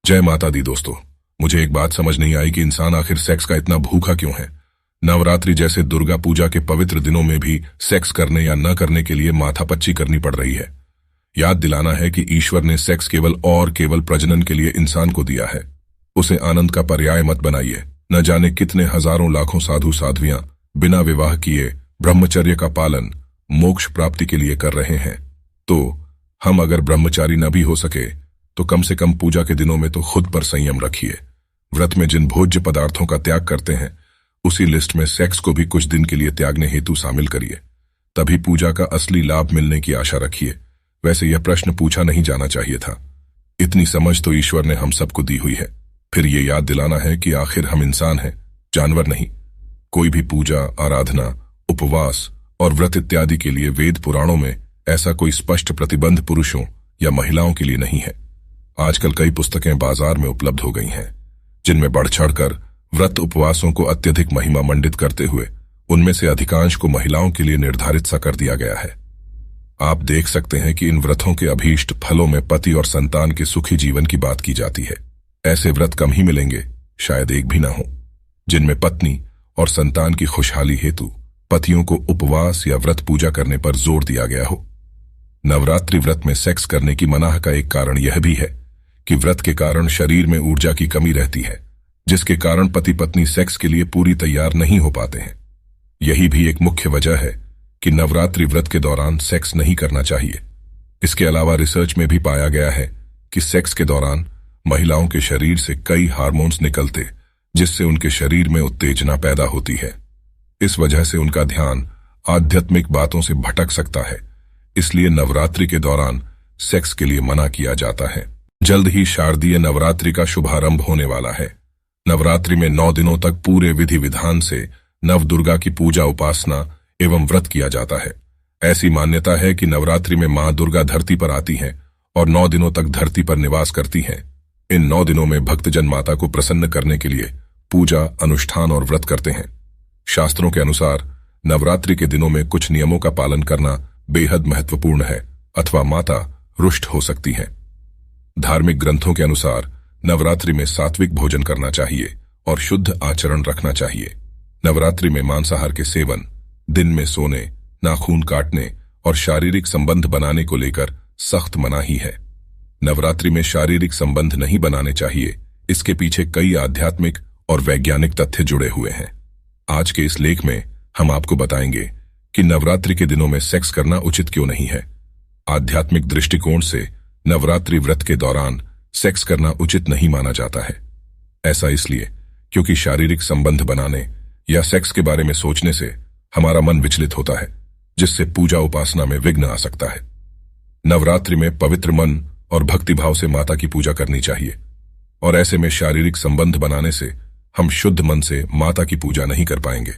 जय माता दी दोस्तों। मुझे एक बात समझ नहीं आई कि इंसान आखिर सेक्स का इतना भूखा क्यों है। नवरात्रि जैसे दुर्गा पूजा के पवित्र दिनों में भी सेक्स करने या न करने के लिए माथापच्ची करनी पड़ रही है। याद दिलाना है कि ईश्वर ने सेक्स केवल प्रजनन के लिए इंसान को दिया है। उसे आनंद का पर्याय मत बनाइए। न जाने कितने हजारों लाखों साधु साध्वियां बिना विवाह किए ब्रह्मचर्य का पालन मोक्ष प्राप्ति के लिए कर रहे हैं। तो हम अगर ब्रह्मचारी न भी हो सके तो कम से कम पूजा के दिनों में तो खुद पर संयम रखिए। व्रत में जिन भोज्य पदार्थों का त्याग करते हैं उसी लिस्ट में सेक्स को भी कुछ दिन के लिए त्यागने हेतु शामिल करिए, तभी पूजा का असली लाभ मिलने की आशा रखिए। वैसे यह प्रश्न पूछा नहीं जाना चाहिए था। इतनी समझ तो ईश्वर ने हम सबको दी हुई है। फिर ये याद दिलाना है कि आखिर हम इंसान हैं, जानवर नहीं। कोई भी पूजा, आराधना, उपवास और व्रत इत्यादि के लिए वेद पुराणों में ऐसा कोई स्पष्ट प्रतिबंध पुरुषों या महिलाओं के लिए नहीं है। आजकल कई पुस्तकें बाजार में उपलब्ध हो गई हैं जिनमें बढ़ चढ़कर व्रत उपवासों को अत्यधिक महिमा मंडित करते हुए उनमें से अधिकांश को महिलाओं के लिए निर्धारित सा कर दिया गया है। आप देख सकते हैं कि इन व्रतों के अभीष्ट फलों में पति और संतान के सुखी जीवन की बात की जाती है। ऐसे व्रत कम ही मिलेंगे, शायद एक भी ना हो, जिनमें पत्नी और संतान की खुशहाली हेतु पतियों को उपवास या व्रत पूजा करने पर जोर दिया गया हो। नवरात्रि व्रत में सेक्स करने की मनाह का एक कारण यह भी है कि व्रत के कारण शरीर में ऊर्जा की कमी रहती है, जिसके कारण पति पत्नी सेक्स के लिए पूरी तैयार नहीं हो पाते हैं। यही भी एक मुख्य वजह है कि नवरात्रि व्रत के दौरान सेक्स नहीं करना चाहिए। इसके अलावा रिसर्च में भी पाया गया है कि सेक्स के दौरान महिलाओं के शरीर से कई हार्मोन्स निकलते, जिससे उनके शरीर में उत्तेजना पैदा होती है। इस वजह से उनका ध्यान आध्यात्मिक बातों से भटक सकता है। इसलिए नवरात्रि के दौरान सेक्स के लिए मना किया जाता है। जल्द ही शारदीय नवरात्रि का शुभारंभ होने वाला है। नवरात्रि में 9 दिनों तक पूरे विधि विधान से नव दुर्गा की पूजा, उपासना एवं व्रत किया जाता है। ऐसी मान्यता है कि नवरात्रि में मां दुर्गा धरती पर आती हैं और 9 दिनों तक धरती पर निवास करती हैं। इन 9 दिनों में भक्तजन माता को प्रसन्न करने के लिए पूजा, अनुष्ठान और व्रत करते हैं। शास्त्रों के अनुसार नवरात्रि के दिनों में कुछ नियमों का पालन करना बेहद महत्वपूर्ण है, अथवा माता रुष्ट हो सकती हैं। धार्मिक ग्रंथों के अनुसार नवरात्रि में सात्विक भोजन करना चाहिए और शुद्ध आचरण रखना चाहिए। नवरात्रि में मांसाहार के सेवन, दिन में सोने, नाखून काटने और शारीरिक संबंध बनाने को लेकर सख्त मनाही है। नवरात्रि में शारीरिक संबंध नहीं बनाने चाहिए, इसके पीछे कई आध्यात्मिक और वैज्ञानिक तथ्य जुड़े हुए हैं। आज के इस लेख में हम आपको बताएंगे कि नवरात्रि के दिनों में सेक्स करना उचित क्यों नहीं है। आध्यात्मिक दृष्टिकोण से नवरात्रि व्रत के दौरान सेक्स करना उचित नहीं माना जाता है। ऐसा इसलिए क्योंकि शारीरिक संबंध बनाने या सेक्स के बारे में सोचने से हमारा मन विचलित होता है, जिससे पूजा उपासना में विघ्न आ सकता है। नवरात्रि में पवित्र मन और भक्तिभाव से माता की पूजा करनी चाहिए, और ऐसे में शारीरिक संबंध बनाने से हम शुद्ध मन से माता की पूजा नहीं कर पाएंगे।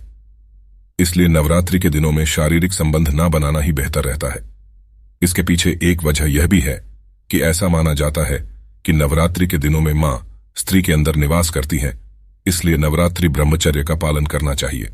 इसलिए नवरात्रि के दिनों में शारीरिक संबंध ना बनाना ही बेहतर रहता है। इसके पीछे एक वजह यह भी है कि ऐसा माना जाता है कि नवरात्रि के दिनों में मां स्त्री के अंदर निवास करती है, इसलिए नवरात्रि ब्रह्मचर्य का पालन करना चाहिए।